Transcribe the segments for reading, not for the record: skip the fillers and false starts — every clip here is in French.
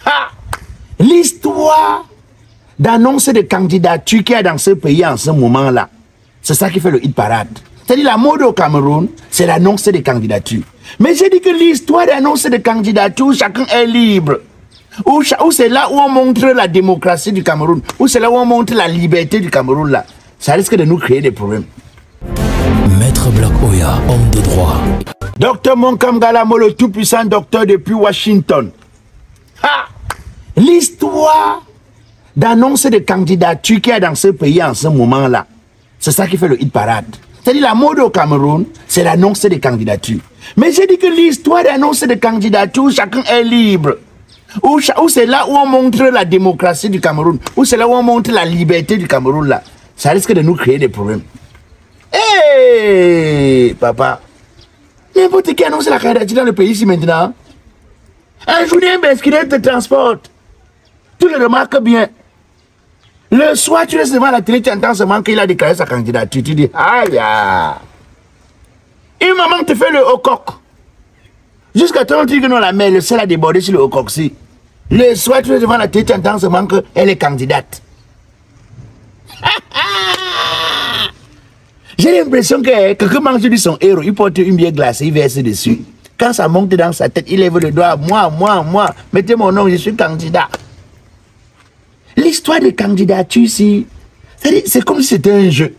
Ah, l'histoire d'annonce de candidature qu'il y a dans ce pays en ce moment-là, c'est ça qui fait le hit parade. C'est-à-dire la mode au Cameroun, c'est l'annonce des candidatures. Mais j'ai dit que l'histoire d'annonce de candidature, chacun est libre. Ou c'est là où on montre la démocratie du Cameroun, ou c'est là où on montre la liberté du Cameroun là. Ça risque de nous créer des problèmes. Maître Black Oya, homme de droit. Docteur Monkam Galamo, le tout-puissant docteur depuis Washington. Ah, l'histoire d'annonce de candidature qu'il y a dans ce pays en ce moment-là, c'est ça qui fait le hit parade. C'est-à-dire la mode au Cameroun, c'est l'annonce des candidatures. Mais j'ai dit que l'histoire d'annonce de candidature, chacun est libre. Ou c'est là où on montre la démocratie du Cameroun, ou c'est là où on montre la liberté du Cameroun là. Ça risque de nous créer des problèmes. Hé, papa, n'importe qui annonce la candidature dans le pays ici maintenant. Un journée Besquinet te transporte. Tu le remarques bien. Le soir, tu restes devant la télé, tu entends seulement qu'il a déclaré sa candidature. Tu dis, aïe, une maman te fait le haut coq. Jusqu'à temps, tu dis que non, la mère, le sel a débordé sur le haut coq. Si. Le soir, tu restes devant la télé, tu entends seulement qu'elle est candidate. J'ai l'impression que quelqu'un mange de son héros, il porte une bière glacée, il verse dessus. Quand ça monte dans sa tête, il lève le doigt, moi, mettez mon nom, je suis candidat. L'histoire des candidatures, c'est comme si c'était un jeu.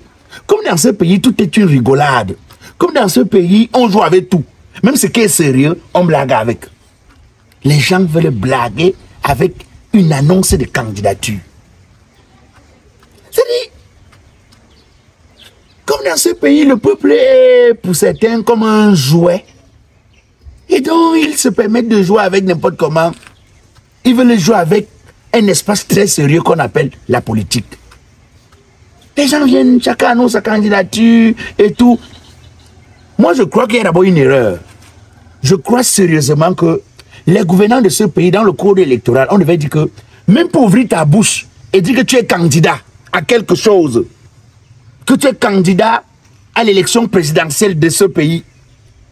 Comme dans ce pays, tout est une rigolade. Comme dans ce pays, on joue avec tout. Même ce qui est sérieux, on blague avec. Les gens veulent blaguer avec une annonce de candidature. C'est-à-dire, comme dans ce pays, le peuple est pour certains comme un jouet. Et donc, ils se permettent de jouer avec n'importe comment. Ils veulent jouer avec un espace très sérieux qu'on appelle la politique. Les gens viennent, chacun annonce sa candidature et tout. Moi, je crois qu'il y a d'abord une erreur. Je crois sérieusement que les gouvernants de ce pays, dans le code électoral, on devait dire que, même pour ouvrir ta bouche et dire que tu es candidat à quelque chose, que tu es candidat à l'élection présidentielle de ce pays,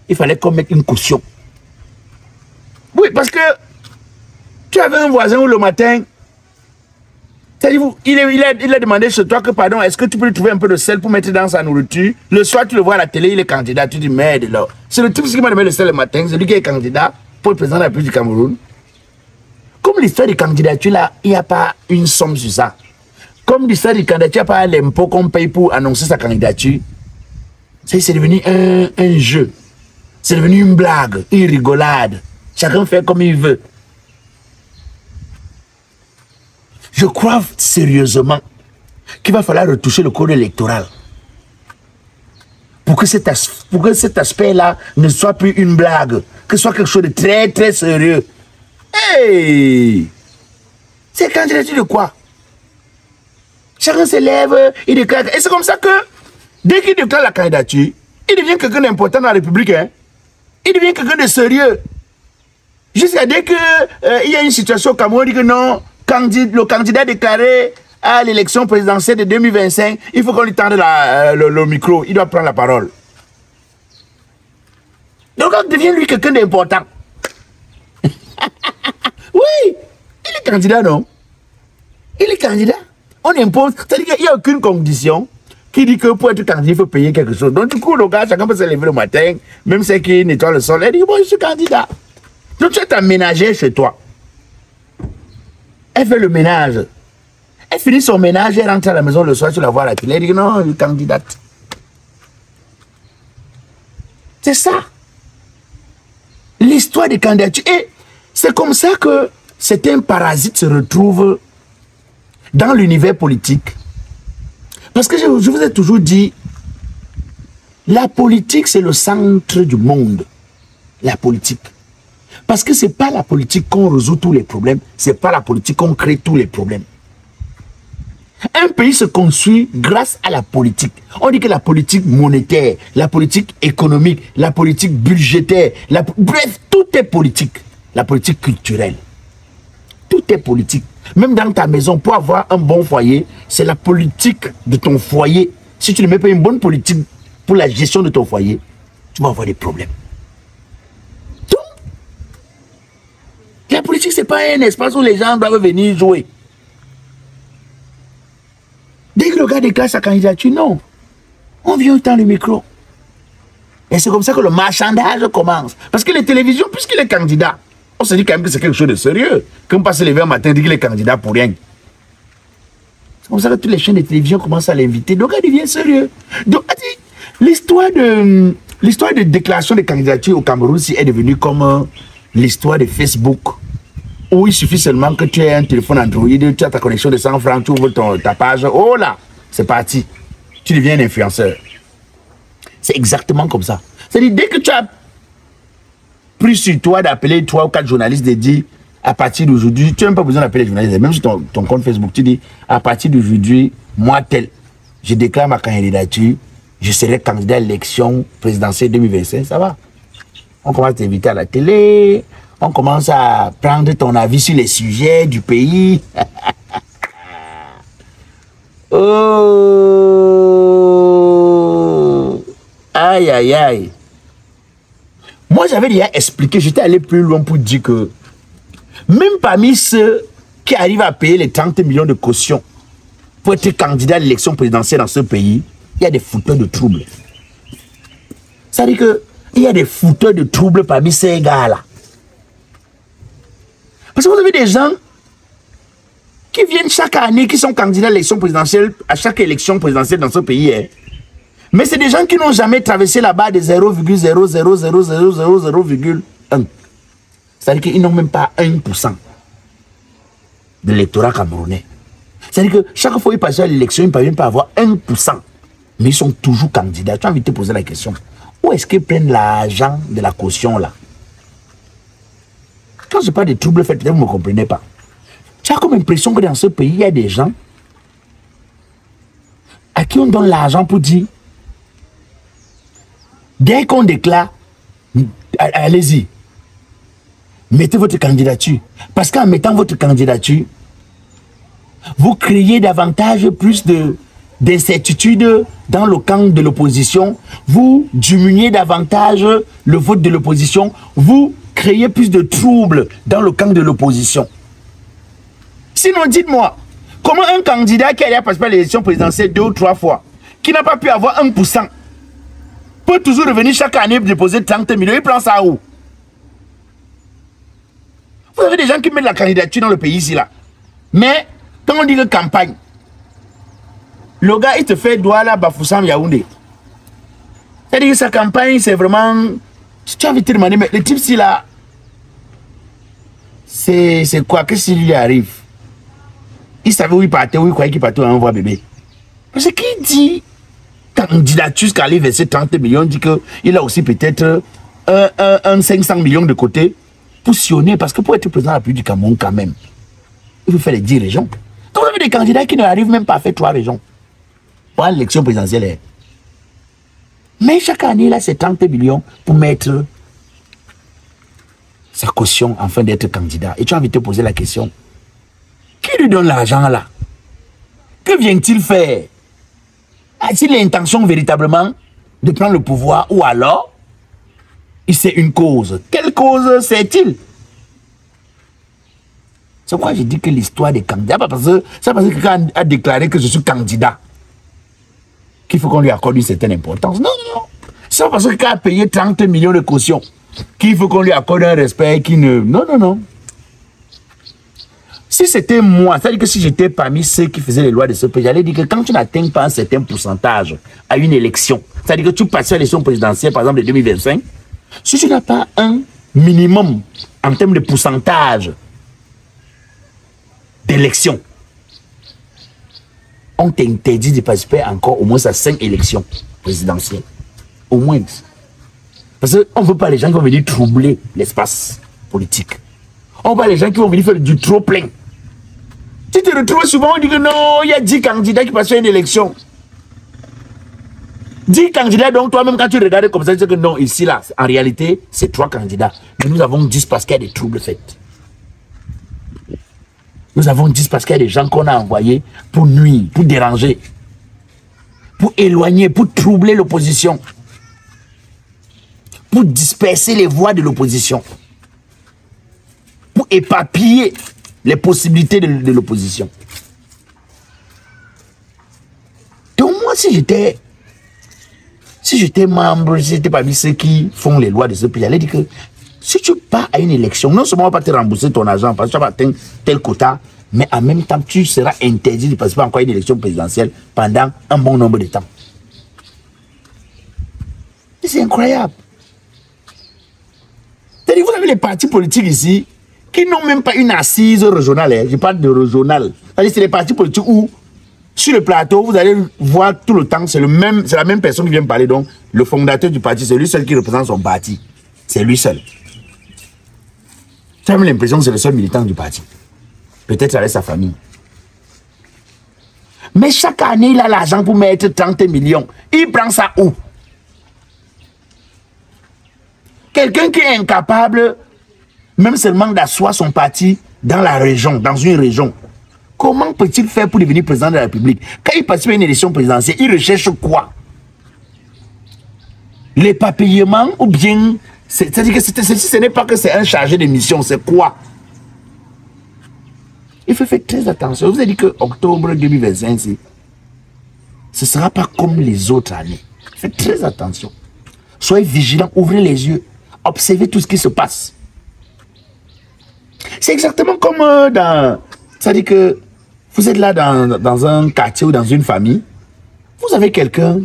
il fallait qu'on mette une caution. Oui, parce que tu avais un voisin où le matin, il a demandé chez toi que, pardon, est-ce que tu peux lui trouver un peu de sel pour mettre dans sa nourriture? Le soir, tu le vois à la télé, il est candidat, tu dis merde là. C'est le type qui m'a donné le sel le matin, c'est lui qui est candidat pour le président de la République du Cameroun. Comme l'histoire des candidatures là, il n'y a pas une somme sur ça. Comme l'histoire des candidatures, il n'y a pas l'impôt qu'on paye pour annoncer sa candidature. C'est devenu un jeu. C'est devenu une blague, une rigolade. Chacun fait comme il veut. Je crois sérieusement qu'il va falloir retoucher le code électoral pour que cet aspect-là ne soit plus une blague, que ce soit quelque chose de très très sérieux. Hey! C'est candidature de quoi? Chacun se lève, il déclare. Et c'est comme ça que, dès qu'il déclare la candidature, il devient quelqu'un d'important dans la République. Hein? Il devient quelqu'un de sérieux. Jusqu'à dès qu'il y a une situation au Cameroun, il dit que non, le candidat déclaré à l'élection présidentielle de 2025, il faut qu'on lui tende le micro, il doit prendre la parole. Donc il devient lui quelqu'un d'important. Oui, il est candidat, non? Il est candidat. On impose, c'est-à-dire qu'il n'y a aucune condition qui dit que pour être candidat, il faut payer quelque chose. Donc du coup, le gars, chacun peut se lever le matin, même ceux qui nettoient le sol, il dit, bon, je suis candidat. Donc tu es ta ménagère chez toi. Elle fait le ménage. Elle finit son ménage, elle rentre à la maison le soir, tu la vois à la télé, elle dit non, elle est candidate. C'est ça. L'histoire des candidatures. Et c'est comme ça que certains parasites se retrouvent dans l'univers politique. Parce que je vous ai toujours dit, la politique, c'est le centre du monde. La politique. Parce que ce n'est pas la politique qu'on résout tous les problèmes, ce n'est pas la politique qu'on crée tous les problèmes. Un pays se construit grâce à la politique. On dit que la politique monétaire, la politique économique, la politique budgétaire, bref, tout est politique. La politique culturelle. Tout est politique. Même dans ta maison, pour avoir un bon foyer, c'est la politique de ton foyer. Si tu ne mets pas une bonne politique pour la gestion de ton foyer, tu vas avoir des problèmes. La politique, ce n'est pas un espace où les gens doivent venir jouer. Dès que le gars déclare sa candidature, non. On vient autant le micro. Et c'est comme ça que le marchandage commence. Parce que les télévisions, puisqu'il est candidat, on se dit quand même que c'est quelque chose de sérieux. Comme pas se lever un matin et dire qu'il est candidat pour rien. C'est comme ça que toutes les chaînes de télévision commencent à l'inviter. Donc, elle devient sérieux. Donc, l'histoire de déclaration de candidature au Cameroun est devenue comme l'histoire de Facebook. Où il suffit seulement que tu aies un téléphone Android, tu as ta connexion de 100 francs, tu ouvres ta page. Oh là, c'est parti. Tu deviens un influenceur. C'est exactement comme ça. C'est-à-dire, dès que tu as pris sur toi d'appeler 3 ou 4 journalistes de dire à partir d'aujourd'hui, tu n'as même pas besoin d'appeler les journalistes, même sur ton compte Facebook, tu dis à partir d'aujourd'hui, moi tel, je déclare ma candidature, je serai candidat à l'élection présidentielle 2025, ça va. On commence à t'inviter à la télé, on commence à prendre ton avis sur les sujets du pays. Oh, aïe, aïe, aïe. Moi, j'avais déjà expliqué, j'étais allé plus loin pour dire que même parmi ceux qui arrivent à payer les 30 millions de caution pour être candidat à l'élection présidentielle dans ce pays, il y a des fouteurs de troubles. Ça veut dire qu'il y a des fouteurs de troubles parmi ces gars-là. Parce que vous avez des gens qui viennent chaque année, qui sont candidats à l'élection présidentielle, à chaque élection présidentielle dans ce pays. Hein. Mais c'est des gens qui n'ont jamais traversé la barre de 0,00000,1. C'est-à-dire qu'ils n'ont même pas 1% de l'électorat camerounais. C'est-à-dire que chaque fois qu'ils passent à l'élection, ils ne parviennent pas à avoir 1%. Mais ils sont toujours candidats. Tu as envie de te poser la question. Où est-ce qu'ils prennent l'argent de la caution là? Quand je parle de troubles faits, vous ne me comprenez pas. Tu as comme l'impression que dans ce pays, il y a des gens à qui on donne l'argent pour dire dès qu'on déclare, allez-y, mettez votre candidature. Parce qu'en mettant votre candidature, vous créez davantage plus d'incertitudes dans le camp de l'opposition. Vous diminuez davantage le vote de l'opposition. Vous créez plus de troubles dans le camp de l'opposition. Sinon, dites-moi, comment un candidat qui a participé à l'élection présidentielle 2 ou 3 fois, qui n'a pas pu avoir 1%, peut toujours revenir chaque année déposer 30 millions, il prend ça où? Vous avez des gens qui mettent la candidature dans le pays ici là. Mais quand on dit que campagne, le gars il te fait Douala, Bafoussam, Yaoundé. C'est-à-dire que sa campagne c'est vraiment... Tu as envie de te demander, mais le type ici là, c'est quoi? Qu'est-ce qui lui arrive? Il savait où il partait, où il croyait qu'il partait à envoyer bébé. Parce qu'il dit candidature jusqu'à aller verser 30 millions, dit qu'il a aussi peut-être un 500 millions de côté pour sillonner, parce que pour être président de la République du Cameroun quand même, il faut faire les 10 régions. Donc vous avez des candidats qui n'arrivent même pas à faire 3 régions pour l'élection présidentielle. Mais chaque année, là, c'est 30 millions pour mettre sa caution afin d'être candidat. Et tu as envie de te poser la question, qui lui donne l'argent là? Que vient-il faire? A-t-il l'intention véritablement de prendre le pouvoir, ou alors c'est une cause? Quelle cause c'est-il? C'est pourquoi je dis que l'histoire des candidats, parce que quelqu'un a déclaré que je suis candidat qu'il faut qu'on lui accorde une certaine importance. Non, non, non. C'est pas parce que quelqu'un a payé 30 millions de caution qu'il faut qu'on lui accorde un respect qui ne... Non, non, non. Si c'était moi, c'est-à-dire que si j'étais parmi ceux qui faisaient les lois de ce pays, j'allais dire que quand tu n'atteins pas un certain pourcentage à une élection, c'est-à-dire que tu passes à l'élection présidentielle, par exemple de 2025, si tu n'as pas un minimum en termes de pourcentage d'élection, on t'interdit de participer encore au moins à 5 élections présidentielles. Au moins. Parce qu'on ne veut pas les gens qui vont venir troubler l'espace politique. On veut pas les gens qui vont venir faire du trop plein. Tu te retrouves souvent, on dit que non, il y a 10 candidats qui passent à une élection. 10 candidats, donc toi-même quand tu regardes comme ça, tu sais que non, ici là, en réalité, c'est 3 candidats. Mais nous avons 10 parce qu'il y a des troubles faits. Nous avons 10 parce qu'il y a des gens qu'on a envoyés pour nuire, pour déranger, pour éloigner, pour troubler l'opposition, pour disperser les voix de l'opposition, pour pour éparpiller les possibilités de l'opposition. Donc moi, si j'étais membre, si j'étais parmi ceux qui font les lois de ce pays, j'allais dire que si tu pars à une élection, non seulement on va pas te rembourser ton argent parce que tu vas atteindre tel quota, mais en même temps, tu seras interdit de participer encore à une élection présidentielle pendant un bon nombre de temps. C'est incroyable. C'est-à-dire, vous avez les partis politiques ici qui n'ont même pas une assise régionale. Hein. Je parle de régional. C'est les partis politiques où, sur le plateau, vous allez voir tout le temps, c'est la même personne qui vient parler. Donc, le fondateur du parti, c'est lui seul qui représente son parti. C'est lui seul. Tu as même l'impression que c'est le seul militant du parti. Peut-être avec sa famille. Mais chaque année, il a l'argent pour mettre 30 millions. Il prend ça où? Quelqu'un qui est incapable, même seulement d'asseoir son parti dans la région, dans une région, comment peut-il faire pour devenir président de la République? Quand il participe à une élection présidentielle, il recherche quoi? L'éparpillement ou bien... C'est-à-dire que ce n'est pas que c'est un chargé de mission, c'est quoi? Il faut faire très attention. Je vous ai dit que octobre 2025, ce ne sera pas comme les autres années. Faites très attention. Soyez vigilants, ouvrez les yeux. Observez tout ce qui se passe. C'est exactement comme dans... C'est-à-dire que vous êtes là dans un quartier ou dans une famille. Vous avez quelqu'un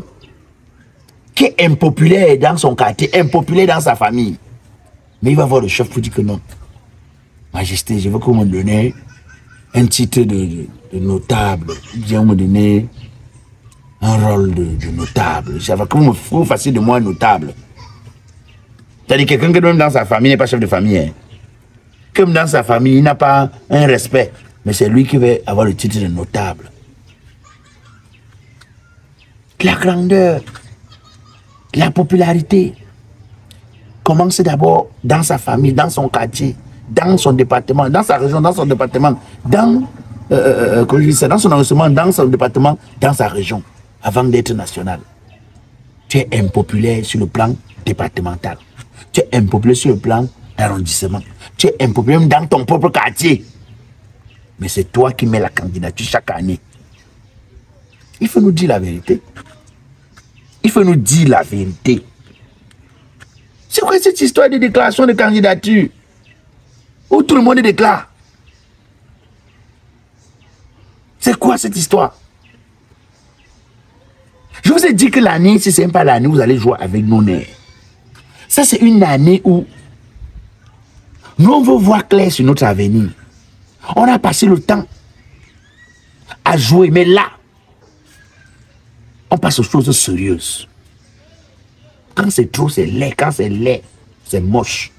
qui est impopulaire dans son quartier, impopulaire dans sa famille. Mais il va voir le chef pour dire que non. Majesté, je veux que vous me donnez un titre de notable. Bien me donner un rôle de notable. Je veux que vous fassiez de moi un notable. C'est-à-dire quelqu'un qui même dans sa famille n'est pas chef de famille. Hein. Comme dans sa famille, il n'a pas un respect. Mais c'est lui qui va avoir le titre de notable. La grandeur, la popularité commence d'abord dans sa famille, dans son quartier, dans son département, dans sa région, dans son département, dans son arrondissement, dans son département, dans sa région, avant d'être national. Tu es impopulaire sur le plan départemental. Tu es impopulaire sur le plan d'arrondissement. Tu es impopulaire même dans ton propre quartier. Mais c'est toi qui mets la candidature chaque année. Il faut nous dire la vérité. Il faut nous dire la vérité. C'est quoi cette histoire de déclaration de candidature où tout le monde déclare? C'est quoi cette histoire? Je vous ai dit que l'année, si ce n'est pas l'année, vous allez jouer avec nos nerfs. Ça, c'est une année où nous, on veut voir clair sur notre avenir. On a passé le temps à jouer, mais là, on passe aux choses sérieuses. Quand c'est trop, c'est laid. Quand c'est laid, c'est moche.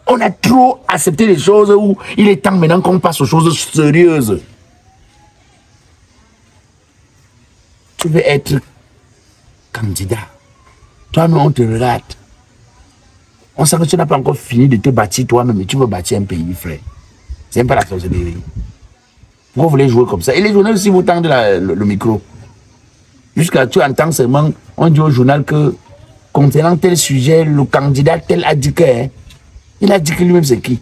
On a trop accepté les choses où il est temps maintenant qu'on passe aux choses sérieuses. Tu veux être candidat. Toi-même, on te regarde. On sait que tu n'as pas encore fini de te bâtir toi-même, mais tu veux bâtir un pays, frère. C'est même pas la sorcellerie. Pourquoi vous voulez jouer comme ça? Et les journalistes aussi vous tendent le micro. Jusqu'à tu entends seulement, on dit au journal que concernant tel sujet, le candidat tel a dit que, hein, il a dit que lui-même c'est qui?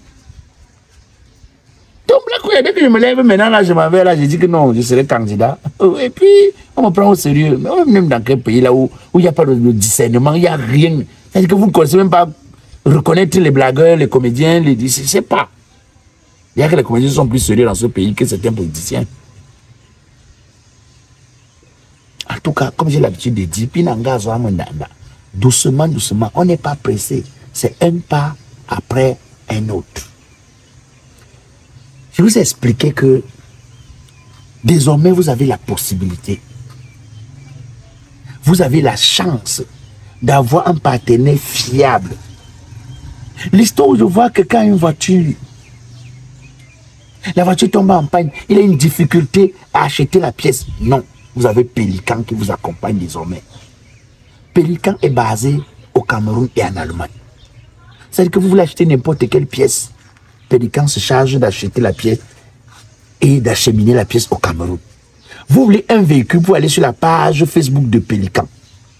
Donc là, dès que je me lève maintenant, là, je m'en vais, là, je dis que non, je serai candidat. Et puis, on me prend au sérieux. Mais même dans quel pays là où il n'y a pas de discernement, il n'y a rien. C'est-à-dire que vous ne connaissez même pas reconnaître les blagueurs, les comédiens, je ne sais pas. Il y a que les comédiens sont plus sérieux dans ce pays que certains politiciens. En tout cas, comme j'ai l'habitude de dire, doucement, doucement, on n'est pas pressé. C'est un pas après un autre. Je vous ai expliqué que désormais, vous avez la possibilité. Vous avez la chance d'avoir un partenaire fiable. L'histoire où je vois que quand une voiture, la voiture tombe en panne, il a une difficulté à acheter la pièce. Non, vous avez Pélican qui vous accompagne désormais. Pélican est basé au Cameroun et en Allemagne. C'est-à-dire que vous voulez acheter n'importe quelle pièce, Pélican se charge d'acheter la pièce et d'acheminer la pièce au Cameroun. Vous voulez un véhicule pour aller sur la page Facebook de Pélican.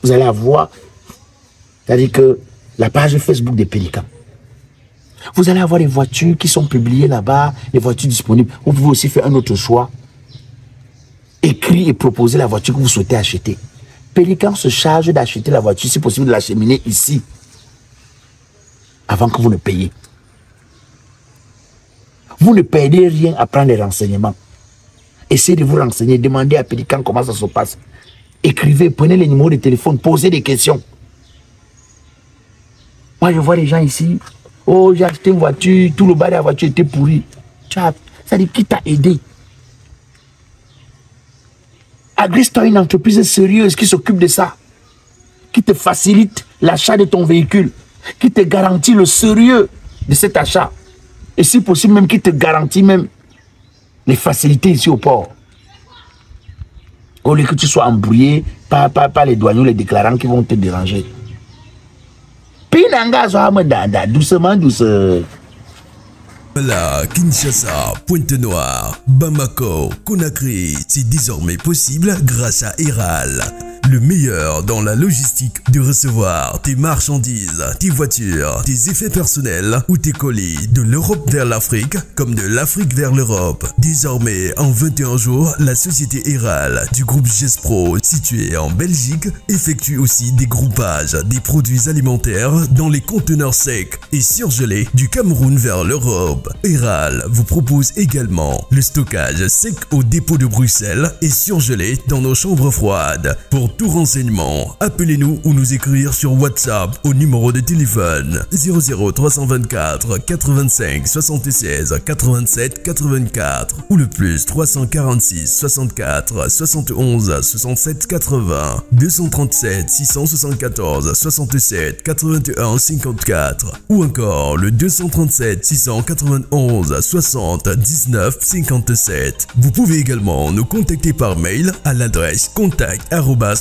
Vous allez avoir, c'est-à-dire que la page Facebook de Pélican. Vous allez avoir les voitures qui sont publiées là-bas, les voitures disponibles. Vous pouvez aussi faire un autre choix. Écrire et proposer la voiture que vous souhaitez acheter. Pélican se charge d'acheter la voiture, si possible de l'acheminer ici, avant que vous ne payiez. Vous ne perdez rien à prendre les renseignements. Essayez de vous renseigner, demandez à Pélican comment ça se passe. Écrivez, prenez les numéros de téléphone, posez des questions. Moi, je vois les gens ici. Oh, j'ai acheté une voiture, tout le bas de la voiture était pourri. Ça dit, qui t'a aidé? Agresse-toi une entreprise sérieuse qui s'occupe de ça, qui te facilite l'achat de ton véhicule, qui te garantit le sérieux de cet achat. Et si possible, même qui te garantit même les facilités ici au port. Au lieu que tu sois embrouillé par les douaniers ou les déclarants qui vont te déranger. Doucement, doucement. Voilà, Kinshasa, Pointe-Noire, Bamako, Conakry, c'est désormais possible grâce à Eral. Le meilleur dans la logistique de recevoir tes marchandises, tes voitures, tes effets personnels ou tes colis de l'Europe vers l'Afrique comme de l'Afrique vers l'Europe. Désormais, en 21 jours, la société Eral du groupe Gespro, située en Belgique, effectue aussi des groupages des produits alimentaires dans les conteneurs secs et surgelés du Cameroun vers l'Europe. Eral vous propose également le stockage sec au dépôt de Bruxelles et surgelé dans nos chambres froides. Pour tout renseignement, appelez-nous ou nous écrire sur WhatsApp au numéro de téléphone 00324 85 76 87 84 ou le plus 346 64 71 67 80 237 674 67 81 54 ou encore le 237 691 60 19 57. Vous pouvez également nous contacter par mail à l'adresse contact@eral.gs.